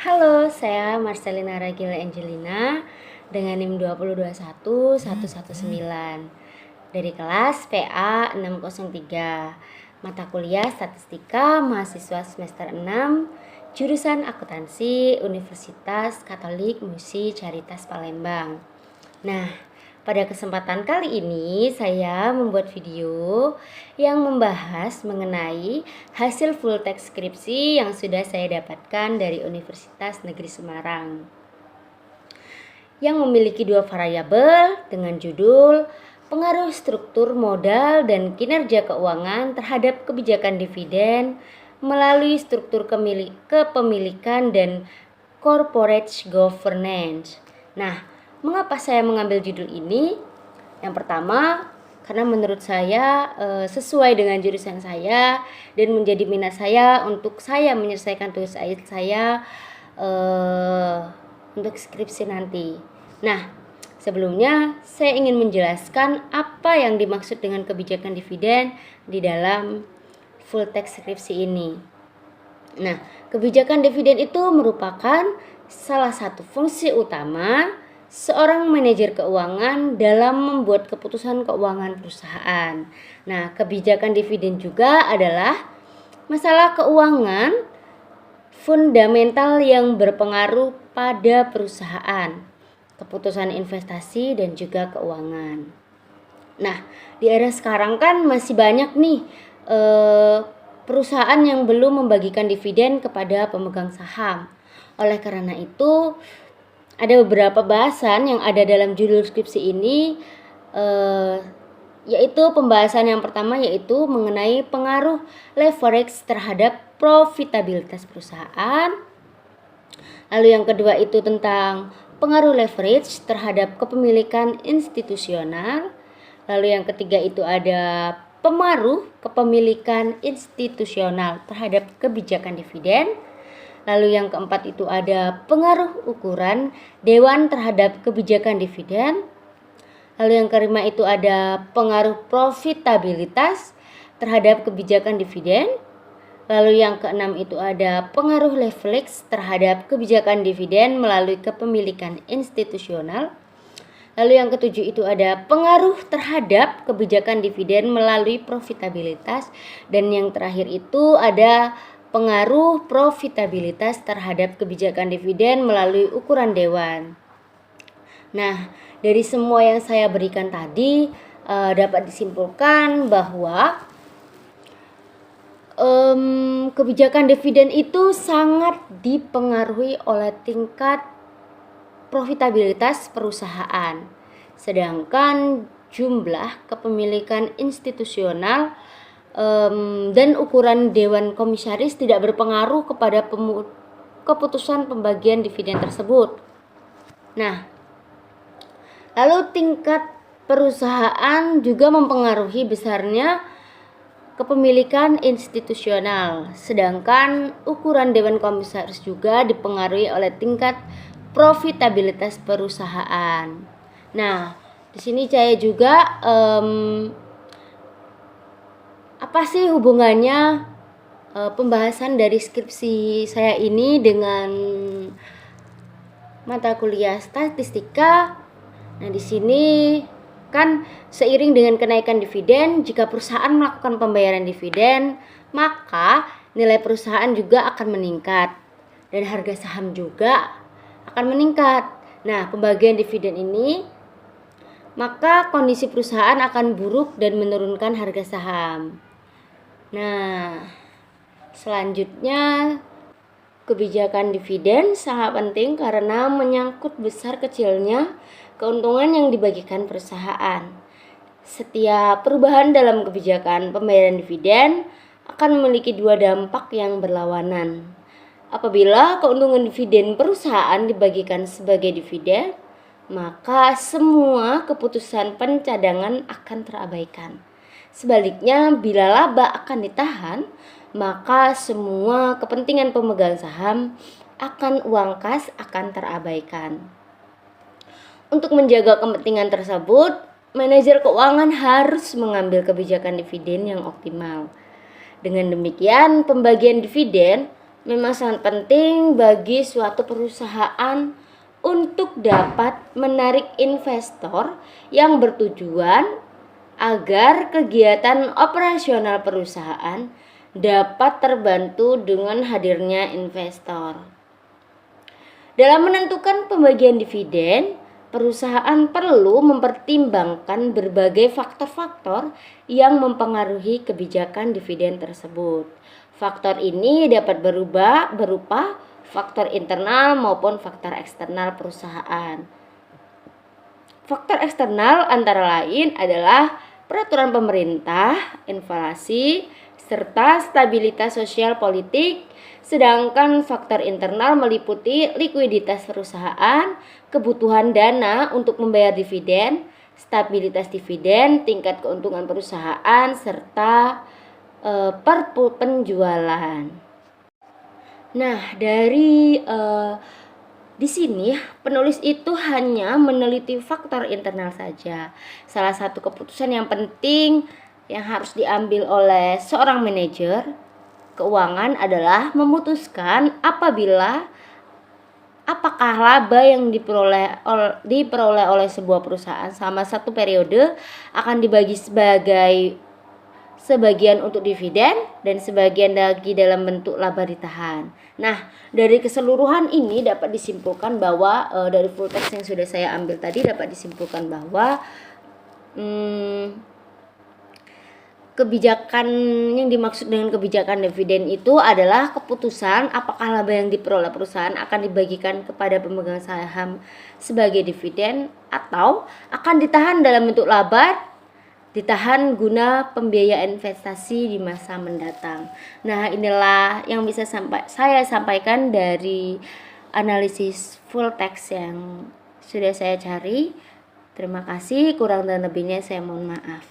Halo, saya Marcelina Ragila Angelina dengan NIM 2021119 dari kelas PA 603, mata kuliah Statistika, mahasiswa semester 6, jurusan Akuntansi, Universitas Katolik Musi Caritas Palembang. Nah, pada kesempatan kali ini saya membuat video yang membahas mengenai hasil full text skripsi yang sudah saya dapatkan dari Universitas Negeri Semarang, yang memiliki dua variabel dengan judul pengaruh struktur modal dan kinerja keuangan terhadap kebijakan dividen melalui struktur kepemilikan dan corporate governance. Nah, mengapa saya mengambil judul ini? Yang pertama, karena menurut saya sesuai dengan jurusan saya dan menjadi minat saya untuk saya menyelesaikan tugas akhir saya untuk skripsi nanti. Nah, sebelumnya saya ingin menjelaskan apa yang dimaksud dengan kebijakan dividen di dalam full text skripsi ini. Nah, kebijakan dividen itu merupakan salah satu fungsi utama seorang manajer keuangan dalam membuat keputusan keuangan perusahaan. Nah, kebijakan dividen juga adalah masalah keuangan fundamental yang berpengaruh pada perusahaan, keputusan investasi dan juga keuangan. Nah, di era sekarang kan masih banyak nih perusahaan yang belum membagikan dividen kepada pemegang saham. Oleh karena itu, ada beberapa bahasan yang ada dalam judul skripsi ini, yaitu pembahasan yang pertama yaitu mengenai pengaruh leverage terhadap profitabilitas perusahaan. Lalu yang kedua itu tentang pengaruh leverage terhadap kepemilikan institusional. Lalu yang ketiga itu ada pengaruh kepemilikan institusional terhadap kebijakan dividen. Lalu yang keempat itu ada pengaruh ukuran dewan terhadap kebijakan dividen. Lalu yang kelima itu ada pengaruh profitabilitas terhadap kebijakan dividen. Lalu yang keenam itu ada pengaruh leverage terhadap kebijakan dividen melalui kepemilikan institusional. Lalu yang ketujuh itu ada pengaruh terhadap kebijakan dividen melalui profitabilitas. Dan yang terakhir itu ada pengaruh profitabilitas terhadap kebijakan dividen melalui ukuran dewan. Nah, dari semua yang saya berikan tadi dapat disimpulkan bahwa kebijakan dividen itu sangat dipengaruhi oleh tingkat profitabilitas perusahaan. Sedangkan jumlah kepemilikan institusional dan ukuran dewan komisaris tidak berpengaruh kepada keputusan pembagian dividen tersebut. Nah, lalu tingkat perusahaan juga mempengaruhi besarnya kepemilikan institusional, sedangkan ukuran dewan komisaris juga dipengaruhi oleh tingkat profitabilitas perusahaan. Nah, di sini saya juga apa sih hubungannya pembahasan dari skripsi saya ini dengan mata kuliah statistika? Nah, di sini kan seiring dengan kenaikan dividen, jika perusahaan melakukan pembayaran dividen, maka nilai perusahaan juga akan meningkat dan harga saham juga akan meningkat. Nah, pembagian dividen ini, maka kondisi perusahaan akan buruk dan menurunkan harga saham. Nah, selanjutnya kebijakan dividen sangat penting karena menyangkut besar kecilnya keuntungan yang dibagikan perusahaan. Setiap perubahan dalam kebijakan pembayaran dividen akan memiliki dua dampak yang berlawanan. Apabila keuntungan dividen perusahaan dibagikan sebagai dividen, maka semua keputusan pencadangan akan terabaikan. Sebaliknya, bila laba akan ditahan, maka semua kepentingan pemegang saham uang kas akan terabaikan. Untuk menjaga kepentingan tersebut, manajer keuangan harus mengambil kebijakan dividen yang optimal. Dengan demikian, pembagian dividen memang sangat penting bagi suatu perusahaan untuk dapat menarik investor yang bertujuan agar kegiatan operasional perusahaan dapat terbantu dengan hadirnya investor. Dalam menentukan pembagian dividen, perusahaan perlu mempertimbangkan berbagai faktor-faktor yang mempengaruhi kebijakan dividen tersebut. Faktor ini dapat berubah berupa faktor internal maupun faktor eksternal perusahaan. Faktor eksternal antara lain adalah peraturan pemerintah, inflasi, serta stabilitas sosial politik, sedangkan faktor internal meliputi likuiditas perusahaan, kebutuhan dana untuk membayar dividen, stabilitas dividen, tingkat keuntungan perusahaan, serta penjualan. Nah, dari di sini penulis itu hanya meneliti faktor internal saja. Salah satu keputusan yang penting yang harus diambil oleh seorang manajer keuangan adalah memutuskan apakah laba yang diperoleh oleh sebuah perusahaan selama satu periode akan dibagi sebagian untuk dividen dan sebagian lagi dalam bentuk laba ditahan. Nah, dari keseluruhan ini dapat disimpulkan bahwa dari full text yang sudah saya ambil tadi dapat disimpulkan bahwa kebijakan yang dimaksud dengan kebijakan dividen itu adalah keputusan apakah laba yang diperoleh perusahaan akan dibagikan kepada pemegang saham sebagai dividen atau akan ditahan dalam bentuk laba, ditahan guna pembiayaan investasi di masa mendatang. Nah, inilah yang bisa saya sampaikan dari analisis full text yang sudah saya cari. Terima kasih, kurang dan lebihnya saya mohon maaf.